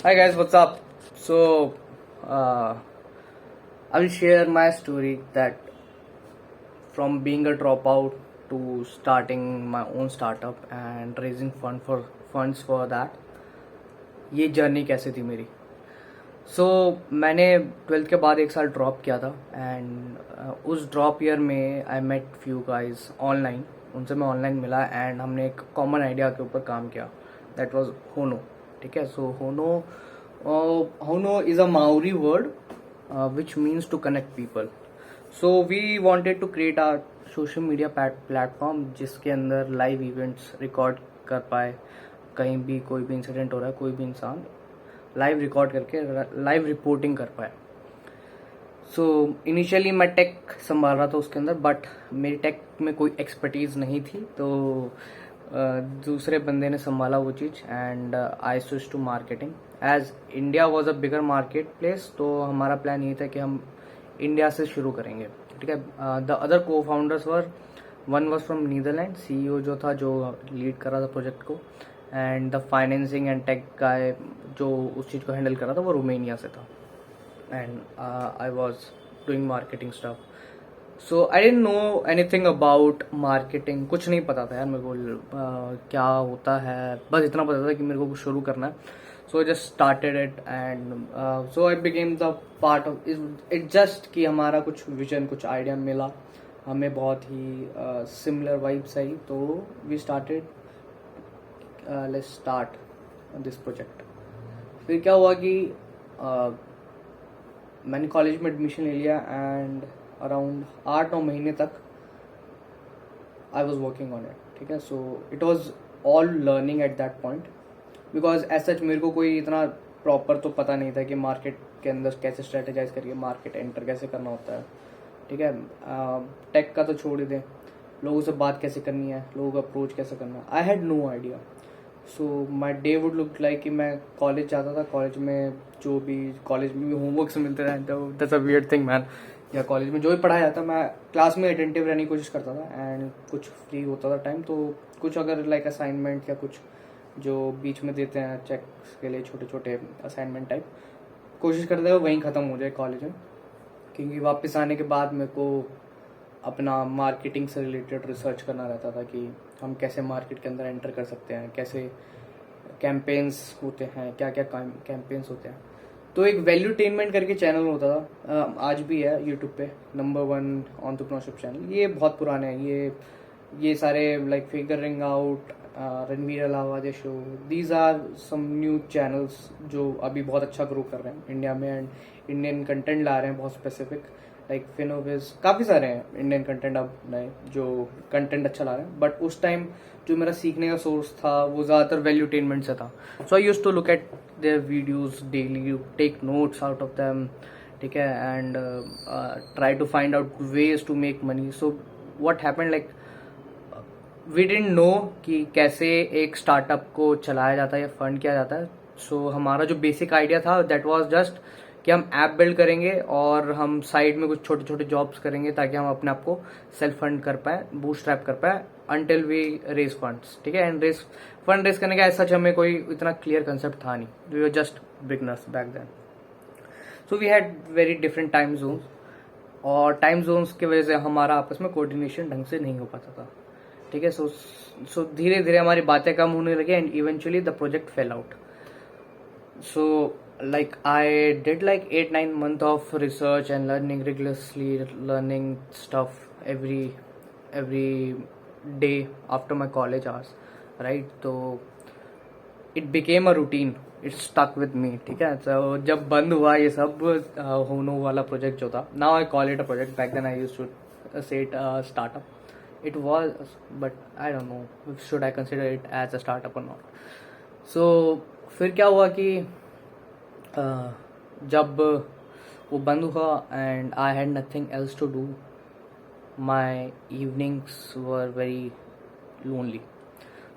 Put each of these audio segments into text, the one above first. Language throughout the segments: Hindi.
Hi guys, what's up? So, I will share my story that from being a dropout to starting my own startup and raising funds for that. ये जर्नी कैसे थी मेरी. सो मैंने 12th के बाद एक साल ड्रॉप किया था एंड उस ड्रॉप ईयर में I met few guys online. उनसे मैं ऑनलाइन मिला एंड हमने एक कॉमन आइडिया के ऊपर काम किया. दैट वाज होनो. ठीक है. सो होनो is a Maori word which means to connect people. So we wanted to create our social media platform जिसके अंदर लाइव इवेंट्स रिकॉर्ड कर पाए. कहीं भी कोई भी इंसिडेंट हो रहा है, कोई भी इंसान लाइव रिकॉर्ड करके लाइव रिपोर्टिंग कर पाए. सो इनिशियली मैं टेक संभाल रहा था उसके अंदर, बट मेरी टेक में कोई एक्सपर्टीज नहीं थी, तो दूसरे बंदे ने संभाला वो चीज़ and I switch to marketing. As India was a bigger marketplace, तो हमारा प्लान ये था कि हम इंडिया से शुरू करेंगे. ठीक है. The other cofounders one was from Netherland. CEO जो था, जो लीड कर रहा था प्रोजेक्ट को, and the financing and tech guy जो उस चीज़ को हैंडल कर रहा था वो रोमेनिया से था. And I was doing marketing stuff. So I don't know anything about marketing. कुछ नहीं पता था यार मेरे को क्या होता है. बस इतना पता था कि मेरे को कुछ शुरू करना है. So I just started it and so I became the part of it. Just कि हमारा कुछ विजन, कुछ आइडिया मिला हमें, बहुत ही सिमिलर वाइब्स आई, तो we started let's start this project. फिर क्या हुआ कि मैंने कॉलेज में एडमिशन ले लिया एंड अराउंड 8-9 महीने तक I was working on it. ठीक है. So it was all learning at that point, because as such मेरे को कोई इतना प्रॉपर तो पता नहीं था कि मार्केट के अंदर कैसे स्ट्रेटेजाइज करिए, मार्केट एंटर कैसे करना होता है. ठीक है. टेक का तो छोड़ ही दें, लोगों से बात कैसे करनी है, लोगों का अप्रोच कैसे करना है, I had no idea. So my day would look like कि मैं कॉलेज जाता था. कॉलेज में जो भी होमवर्क्स मिलते रहे, that's a weird thing man. या कॉलेज में जो भी पढ़ाया जाता, मैं क्लास में अटेंटिव रहने की कोशिश करता था एंड कुछ फ्री होता था टाइम, तो कुछ अगर लाइक असाइनमेंट या कुछ जो बीच में देते हैं चेक्स के लिए, छोटे छोटे असाइनमेंट टाइप, कोशिश करते थे वहीं ख़त्म हो जाए कॉलेज में. क्योंकि वापस आने के बाद मेरे को अपना मार्केटिंग से रिलेटेड रिसर्च करना रहता था कि हम कैसे मार्केट के अंदर एंटर कर सकते हैं, कैसे कैंपेन्स होते हैं, क्या क्या कैंपेन्स होते हैं. तो एक वैल्यूटेनमेंट करके चैनल होता था, आज भी है यूट्यूब पे, नंबर 1 एंटरप्रेन्योरशिप चैनल. ये बहुत पुराने हैं. ये सारे like figuring out, Ranveer Allahbadia show, these are some new channels जो अभी बहुत अच्छा ग्रो कर रहे हैं इंडिया में एंड इंडियन कंटेंट ला रहे हैं बहुत स्पेसिफिक. लाइक फिनोविज, काफ़ी सारे हैं इंडियन कंटेंट अब नए जो कंटेंट अच्छा ला रहे हैं. बट उस टाइम जो मेरा सीखने का सोर्स था वो ज़्यादातर वैल्यूटेनमेंट से था. So I used to look at their videos daily, take notes out of them. ठीक है. And try to find out ways to make money. So what happened, like we didn't know कि कैसे एक स्टार्टअप को चलाया जाता है या फंड किया जाता है. सो हमारा जो बेसिक आइडिया था दैट वाज जस्ट कि हम ऐप बिल्ड करेंगे और हम साइड में कुछ छोटे छोटे जॉब्स करेंगे ताकि हम अपने आप को सेल्फ फंड कर पाए, बूटस्ट्रैप कर पाए अंटिल वी रेज फंड्स. ठीक है. एंड फंड रेज करने का ऐसा हमें कोई इतना क्लियर कंसेप्ट था नहीं. We were just beginners back then. So we had very different time zones, और टाइम जोन्स की वजह से हमारा आपस में कोऑर्डिनेशन ढंग से नहीं हो पाता था. ठीक है. सो धीरे धीरे हमारी बातें कम होने लगी and eventually the project fail out. So like I did like 8-9 months of research and learning rigorously, learning stuff every day after my college hours, right? So it became a routine, it stuck with me. ठीक है. so जब बंद हुआ ये सब होनो वाला प्रोजेक्ट जो था, now I call it a project, back then I used to say it a startup. It was, but I don't know should I consider it as a startup or not. so फिर क्या हुआ कि जब वो बंद हुआ and I had nothing else to do, my evenings were very lonely.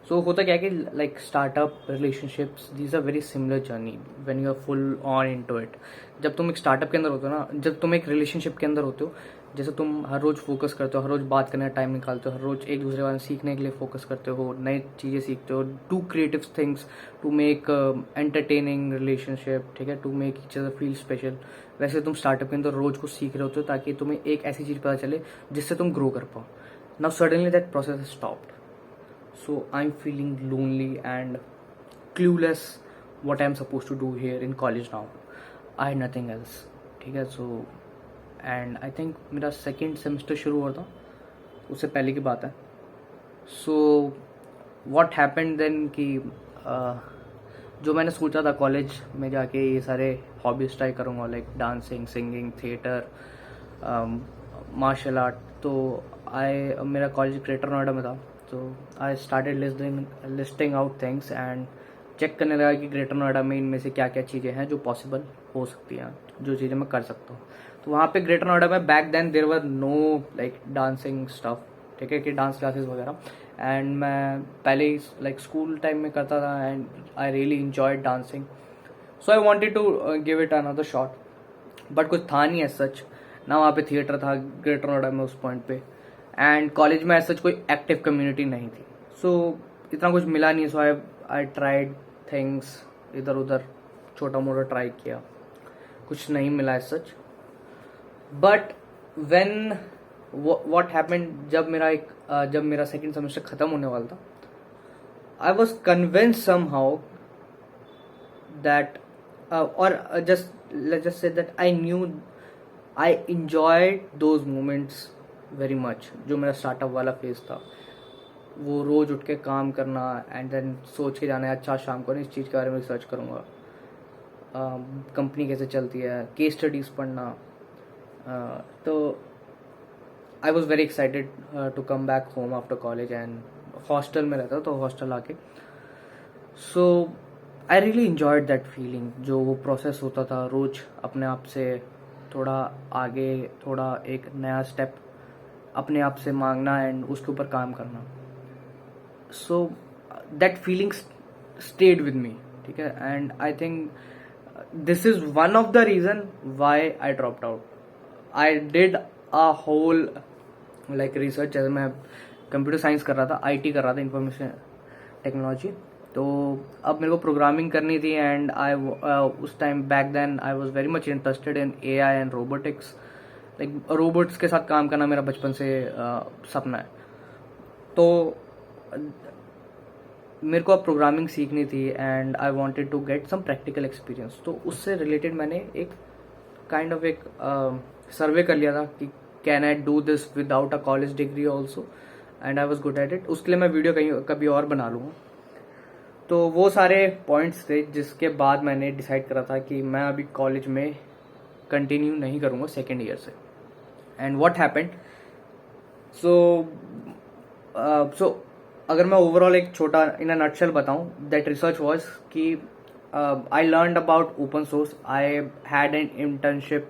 So होता क्या है कि like startup, relationships, these are very similar journey when you are full on into it. जब तुम एक स्टार्टअप के अंदर होते हो ना, जब तुम एक रिलेशनशिप के अंदर होते हो, जैसे तुम हर रोज़ फोकस करते हो, हर रोज़ बात करने का टाइम निकालते हो, हर रोज़ एक दूसरे के बारे में सीखने के लिए फोकस करते हो, नई चीज़ें सीखते हो, to creative things to make entertaining relationship, ठीक है, to make each other feel special. वैसे तुम स्टार्टअप के अंदर रोज़ कुछ सीख रहे होते हो ताकि तुम्हें एक ऐसी चीज़ पता चले जिससे तुम ग्रो कर पाओ। Now suddenly that process stopped, so I am feeling lonely and clueless what I'm supposed to do here in college now. I had nothing else, ठीक है। सो एंड आई थिंक मेरा सेकेंड सेमेस्टर शुरू हुआ था, उससे पहले की बात है। सो व्हाट हैपेंड देन कि जो मैंने सोचा था कॉलेज में जाके ये सारे हॉबीज ट्राई करूँगा, like dancing, singing, theatre, martial art, तो मेरा कॉलेज ग्रेटर नोएडा में था। तो I started listing out things and check करने लगा कि ग्रेटर नोएडा में इनमें से क्या क्या चीज़ें हैं जो पॉसिबल हो सकती हैं, जो चीज़ें मैं कर सकता हूँ। तो वहाँ पे ग्रेटर नोएडा में back then there were no like dancing stuff, ठीक है, कि डांस क्लासेस वगैरह। एंड मैं पहले ही लाइक स्कूल टाइम में करता था and I really enjoyed dancing, so I wanted to give it another shot. But कुछ था नहीं एज सच, ना वहाँ पे थिएटर था ग्रेटर नोएडा में उस पॉइंट पे, एंड कॉलेज में एज सच कोई एक्टिव कम्युनिटी नहीं थी। सो इतना कुछ मिला नहीं। सो आई ट्राइड थिंग्स, इधर उधर छोटा मोटा ट्राई किया, कुछ नहीं मिला as such. But when what happened, जब मेरा सेकेंड सेमेस्टर खत्म होने वाला था, I was convinced somehow that और जस्ट से that I knew I enjoyed those moments very much. जो मेरा स्टार्टअप वाला फेज था, वो रोज उठ के काम करना एंड देन सोच के जाना है, अच्छा शाम को इस चीज़ के बारे में रिसर्च करूँगा, कंपनी कैसे चलती है, केस स्टडीज़ पढ़ना। तो I was very excited to come back home after college, and hostel में रहता तो हॉस्टल आके, so I really enjoyed that feeling. जो वो प्रोसेस होता था रोज अपने आप से थोड़ा आगे, थोड़ा एक नया स्टेप अपने आप से मांगना एंड उसके ऊपर काम करना। So that feeling stayed with me, ठीक है। And I think this is one of the reason why I dropped out. I did a whole like research, जैसे मैं कंप्यूटर साइंस कर रहा था, आईटी कर रहा था, इंफॉर्मेशन टेक्नोलॉजी। तो अब मेरे को प्रोग्रामिंग करनी थी एंड उस time back then I was very much interested in AI and robotics. Like robots के साथ काम करना मेरा बचपन से सपना है। तो मेरे को अब प्रोग्रामिंग सीखनी थी and I wanted to get some practical experience. तो उससे रिलेटेड मैंने एक काइंड ऑफ एक सर्वे कर लिया था कि can I do this without a college degree also, and I was good at it. उसके लिए मैं वीडियो कभी और बना लूँगा। तो वो सारे पॉइंट्स थे जिसके बाद मैंने डिसाइड करा था कि मैं अभी कॉलेज में कंटिन्यू नहीं करूँगा सेकेंड ईयर से। एंड व्हाट हैपेंड, सो अगर मैं ओवरऑल एक छोटा इन अ नटशेल बताऊं, दैट रिसर्च वाज कि I learned about open source, I had an internship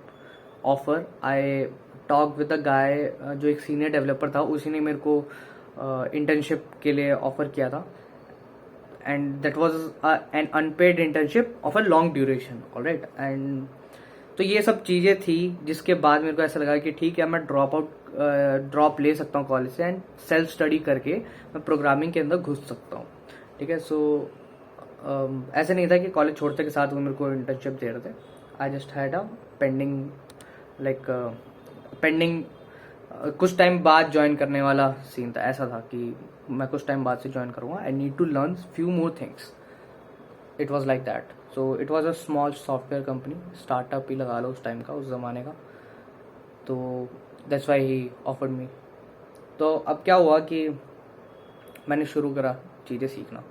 offer, I talk with a guy जो एक सीनियर डेवलपर था, उसी ने मेरे को इंटर्नशिप के लिए ऑफर किया था, and that was an unpaid internship of a long duration, alright. And तो ये सब चीज़ें थी जिसके बाद मेरे को ऐसा लगा कि ठीक है, मैं ड्रॉप ले सकता हूँ कॉलेज से एंड सेल्फ स्टडी करके मैं प्रोग्रामिंग के अंदर घुस सकता हूँ, ठीक है। सो ऐसे नहीं था कि कॉलेज छोड़ते के साथ वो मेरे को इंटर्नशिप दे रहे थे। I just had a pending कुछ टाइम बाद ज्वाइन करने वाला सीन था। ऐसा था कि मैं कुछ टाइम बाद से ज्वाइन करूँगा, I need to learn few more things. It was like that. So it was a small software company, startup ही लगा लो उस टाइम का, उस ज़माने का। तो that's why he offered me. तो अब क्या हुआ कि मैंने शुरू करा चीज़ें सीखना,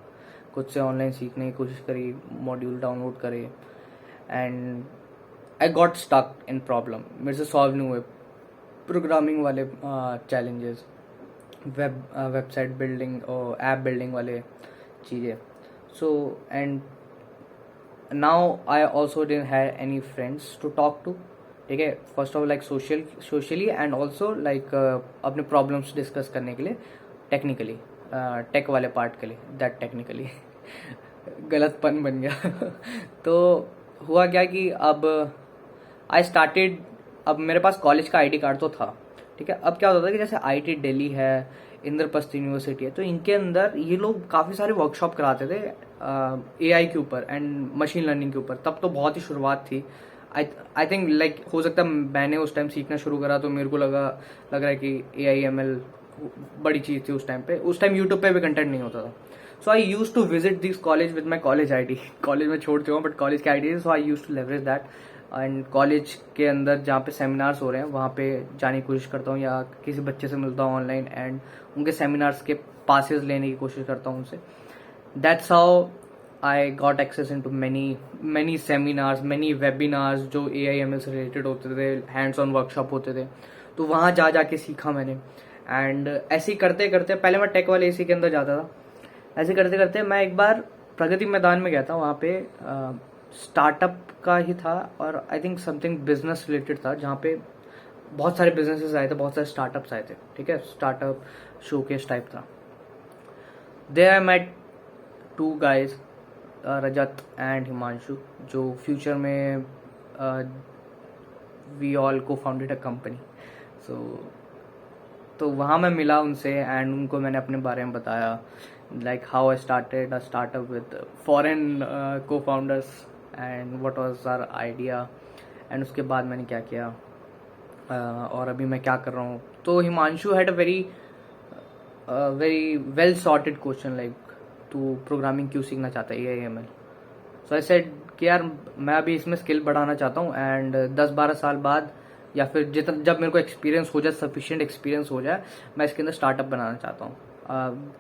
खुद से ऑनलाइन सीखने की कोशिश करी, मॉड्यूल डाउनलोड करे, and I got stuck in problem. मेरे से सॉल्व नहीं हुए प्रोग्रामिंग वाले चैलेंजेस, वेबसाइट बिल्डिंग और ऐप बिल्डिंग वाले चीज़ें। So and now I also didn't have any friends to talk to, ठीक है। First of like socially and also like अपने प्रॉब्लम्स डिस्कस करने के लिए, टेक्निकली टेक वाले पार्ट के लिए, दैट टेक्निकली गलतपन बन गया। तो हुआ क्या कि अब आई स्टार्टेड अब मेरे पास कॉलेज का आईडी कार्ड तो था, ठीक है। अब क्या होता था कि जैसे आईटी दिल्ली है, इंद्रप्रस्थ यूनिवर्सिटी है, तो इनके अंदर ये लोग काफ़ी सारे वर्कशॉप कराते थे एआई के ऊपर एंड मशीन लर्निंग के ऊपर। तब तो बहुत ही शुरुआत थी। आई थिंक लाइक हो सकता है मैंने उस टाइम सीखना शुरू करा तो मेरे को लग रहा है कि AIML बड़ी चीज़ थी उस टाइम पे। उस टाइम यूट्यूब पे भी कंटेंट नहीं होता था। So I use to visit this college with my college ID। College में छोड़ चुका हूँ बट कॉलेज की ID, so I use to leverage that. And college के अंदर जहाँ पे सेमिनार्स हो रहे हैं वहाँ पे जाने की कोशिश करता हूँ, या किसी बच्चे से मिलता हूँ ऑनलाइन एंड उनके सेमिनार्स के पासेस लेने की कोशिश करता हूँ उनसे। That's how I got access into many seminars, many webinars जो AIML से रिलेटेड होते थे, हैंड्स ऑन वर्कशॉप होते थे, तो वहाँ जा जाके सीखा मैंने। एंड ऐसे ही करते करते, पहले मैं टेक वाले AC के अंदर जाता था, ऐसे करते करते मैं एक बार प्रगति मैदान में गया था। वहाँ पे स्टार्टअप का ही था और I think something business related था, जहाँ पे बहुत सारे बिजनेसेस आए थे, बहुत सारे स्टार्टअप्स आए थे, ठीक है। स्टार्टअप शोकेस टाइप था। There I met 2 guys, Rajat and Himanshu, जो फ्यूचर में we all cofounded a company. So तो वहाँ मैं मिला उनसे एंड उनको मैंने अपने बारे में बताया, like how I started a startup with foreign cofounders and what was our idea, and उसके बाद मैंने क्या किया और अभी मैं क्या कर रहा हूँ। तो Himanshu had a very well sorted question, like तू प्रोग्रामिंग क्यों सीखना चाहता है AIML। सो आई सेड कि यार मैं अभी इसमें स्किल बढ़ाना चाहता हूँ एंड 10-12 साल बाद या फिर जितना जब मेरे को एक्सपीरियंस हो जाए, सफिशिएंट एक्सपीरियंस हो जाए, मैं इसके अंदर स्टार्टअप बनाना चाहता हूँ।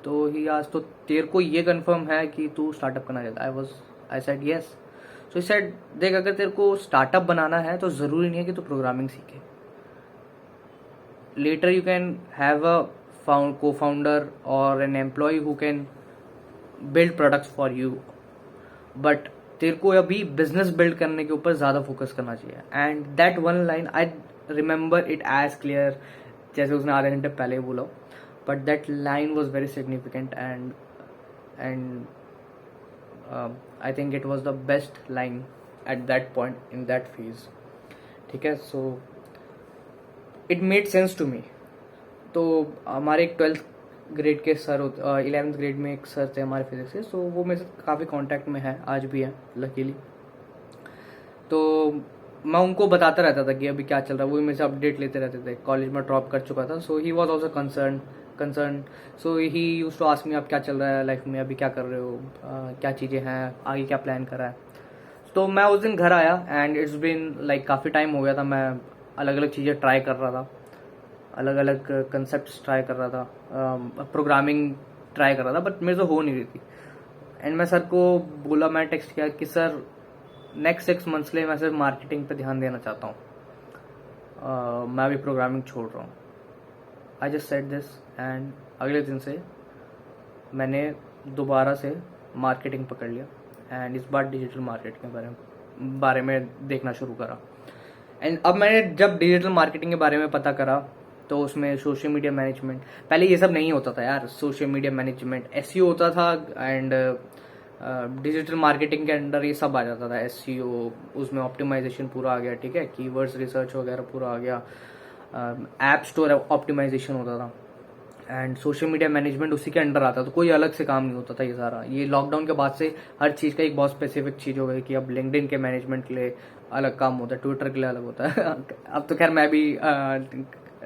तो ही आज तो तेरे को ये कंफर्म है कि तू स्टार्टअप करना चाहता है। I said yes. So he said देख, अगर तेरे को स्टार्टअप बनाना है तो ज़रूरी नहीं है कि तू प्रोग्रामिंग सीखे। Later you can have a co-founder or an employee who can build products for you, but तेरे को अभी बिजनेस बिल्ड करने के ऊपर ज़्यादा फोकस करना चाहिए। And that one line I remember it as clear, जैसे उसने आधे घंटे पहले बोला, but that line was very significant and I think it was the best line at that point in that phase, ठीक है। So it made sense to me. तो हमारे एक 12th ग्रेड के सर होते, 11th ग्रेड में एक सर थे हमारे फिजिक्स के, सो वो मेरे से काफ़ी कांटेक्ट में है, आज भी है लकीली। तो मैं उनको बताता रहता था कि अभी क्या चल रहा है, वो मेरे से अपडेट लेते रहते थे। कॉलेज में ड्रॉप कर चुका था, so he was also concern. So he use to ask me अब क्या चल रहा है लाइफ में, अभी क्या कर रहे हो, क्या चीज़ें हैं, आगे क्या प्लान कर रहा है। तो मैं उस दिन घर आया एंड इट्स बीन लाइक काफ़ी टाइम हो गया था, मैं अलग अलग चीज़ें ट्राई कर रहा था, अलग अलग कंसेप्ट ट्राई कर रहा था, प्रोग्रामिंग ट्राई कर रहा था, बट मेरे से हो नहीं रही थी। एंड मैं सर को बोला, मैं टेक्स्ट किया कि सर नेक्स्ट 6 मंथ्स के लिए मैं सिर्फ मार्केटिंग पे ध्यान देना चाहता हूँ, मैं अभी प्रोग्रामिंग छोड़ रहा हूँ। I just said this and अगले दिन से मैंने दोबारा से मार्केटिंग पकड़ लिया एंड इस बार डिजिटल मार्केटिंग के बारे में देखना शुरू करा। एंड अब मैंने जब डिजिटल मार्केटिंग के बारे में पता करा तो उसमें सोशल मीडिया मैनेजमेंट, पहले ये सब नहीं होता था यार, सोशल मीडिया मैनेजमेंट SEO होता था एंड डिजिटल मार्केटिंग के अंडर ये सब आ जाता था। SEO, उसमें ऑप्टिमाइजेशन पूरा आ गया, ठीक है, कीवर्ड्स रिसर्च वगैरह पूरा आ गया, ऐप स्टोर ऑप्टिमाइजेशन होता था एंड सोशल मीडिया मैनेजमेंट उसी के अंडर आता था। तो कोई अलग से काम नहीं होता था ये सारा। ये लॉकडाउन के बाद से हर चीज़ का एक बहुत स्पेसिफिक चीज़ हो गई कि अब लिंक्डइन के मैनेजमेंट के लिए अलग काम होता है, ट्विटर के लिए अलग होता है। अब तो खैर मैं भी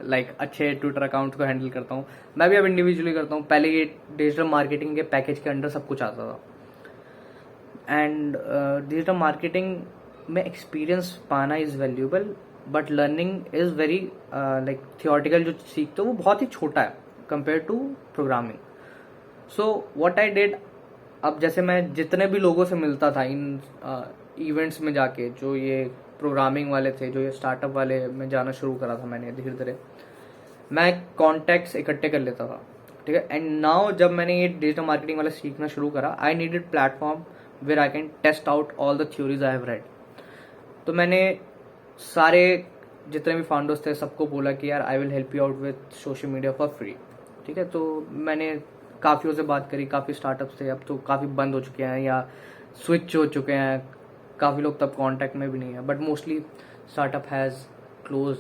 लाइक अच्छे ट्विटर अकाउंट को हैंडल करता हूँ, मैं भी अब इंडिविजुअली करता हूँ। पहले ये डिजिटल मार्केटिंग के पैकेज के अंडर सब कुछ आता था। एंड डिजिटल मार्केटिंग में एक्सपीरियंस पाना is valuable, but learning is very like theoretical. जो सीखते हो वो बहुत ही छोटा है compare to programming. So what I did, अब जैसे मैं जितने भी लोगों से मिलता था इन इवेंट्स में जाके, जो ये प्रोग्रामिंग वाले थे, जो ये स्टार्टअप वाले में जाना शुरू करा था मैंने धीरे धीरे, मैं कॉन्टैक्ट्स इकट्ठे कर लेता था, ठीक है। एंड नाउ जब मैंने ये डिजिटल मार्केटिंग वाला सीखना शुरू करा, I needed platform where I can test out all the theories I have read. तो मैंने सारे जितने भी फाउंडर्स थे सबको बोला कि यार I will help you out with social media for free, ठीक है। तो मैंने काफ़ियों से बात करी, काफ़ी स्टार्टअप्स थे, अब तो काफ़ी बंद हो चुके हैं या स्विच हो चुके हैं, काफ़ी लोग तब कांटेक्ट में भी नहीं है, but mostly startup has close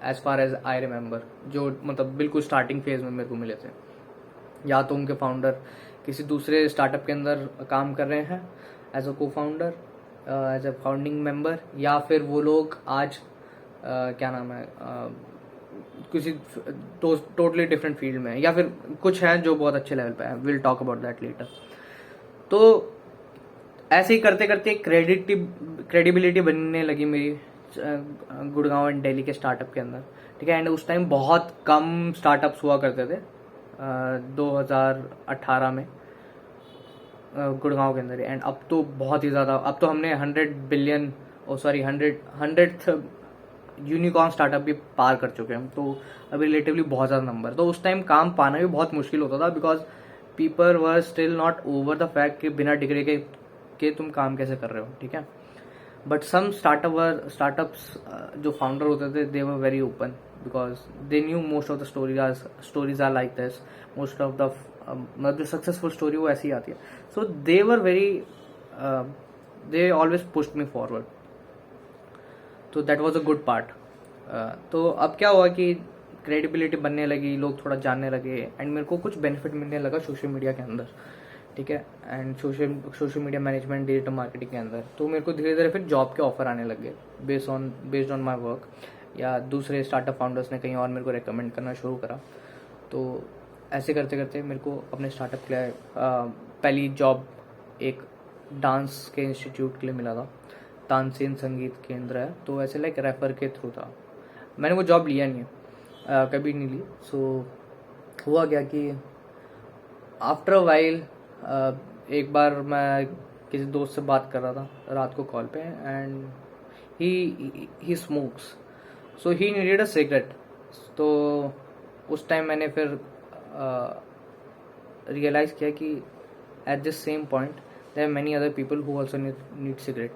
as far as I remember, जो मतलब बिल्कुल स्टार्टिंग फेज में मेरे को मिले थे। या तो उनके फाउंडर किसी दूसरे स्टार्टअप के अंदर काम कर रहे हैं as a cofounder, as a founding member, या फिर वो लोग आज क्या नाम है किसी टोटली डिफरेंट फील्ड में है, या फिर कुछ हैं जो बहुत अच्छे लेवल पे है। Will talk about that later. तो ऐसे ही करते करते क्रेडिबिलिटी बनने लगी मेरी गुड़गांव एंड दिल्ली के स्टार्टअप के अंदर, ठीक है। एंड उस टाइम बहुत कम स्टार्टअप्स हुआ करते थे 2018 में गुड़गांव के अंदर। एंड अब तो बहुत ही ज़्यादा, अब तो हमने 100 यूनिकॉर्न स्टार्टअप भी पार कर चुके हैं। तो अभी रिलेटिवली बहुत ज़्यादा नंबर। तो उस टाइम काम पाना भी बहुत मुश्किल होता था, because people were still not over the fact कि बिना डिग्री के तुम काम कैसे कर रहे हो, ठीक है। बट सम स्टार्टअप्स जो फाउंडर होते थे, they were very open, because they knew most of the stories are like this. Most of the मतलब जो सक्सेसफुल स्टोरी वो ऐसी आती है। So they were very, they always pushed me forward. तो that was a good part. तो अब क्या हुआ कि क्रेडिबिलिटी बनने लगी, लोग थोड़ा जानने लगे, एंड मेरे को कुछ बेनिफिट मिलने लगा सोशल मीडिया के अंदर, ठीक है। And social media management, digital marketing के अंदर। तो मेरे को धीरे धीरे फिर जॉब के ऑफर आने लगे बेस्ड ऑन माई वर्क, या दूसरे स्टार्टअप फाउंडर्स ने कहीं और मेरे को रिकमेंड करना शुरू करा। तो ऐसे करते करते मेरे को अपने स्टार्टअप के लिए पहली जॉब एक डांस के इंस्टीट्यूट के लिए मिला था। तानसेन संगीत केंद्र है, तो ऐसे लाइक रेफर के थ्रू था। मैंने वो जॉब लिया नहीं है, कभी नहीं ली। सो हुआ क्या कि आफ्टर अ वाइल एक बार मैं किसी दोस्त से बात कर रहा था रात को कॉल पे, and he smokes, so he needed a cigarette. तो उस टाइम मैंने फिर रियलाइज़ किया कि at this same point there are many other people who also need cigarette.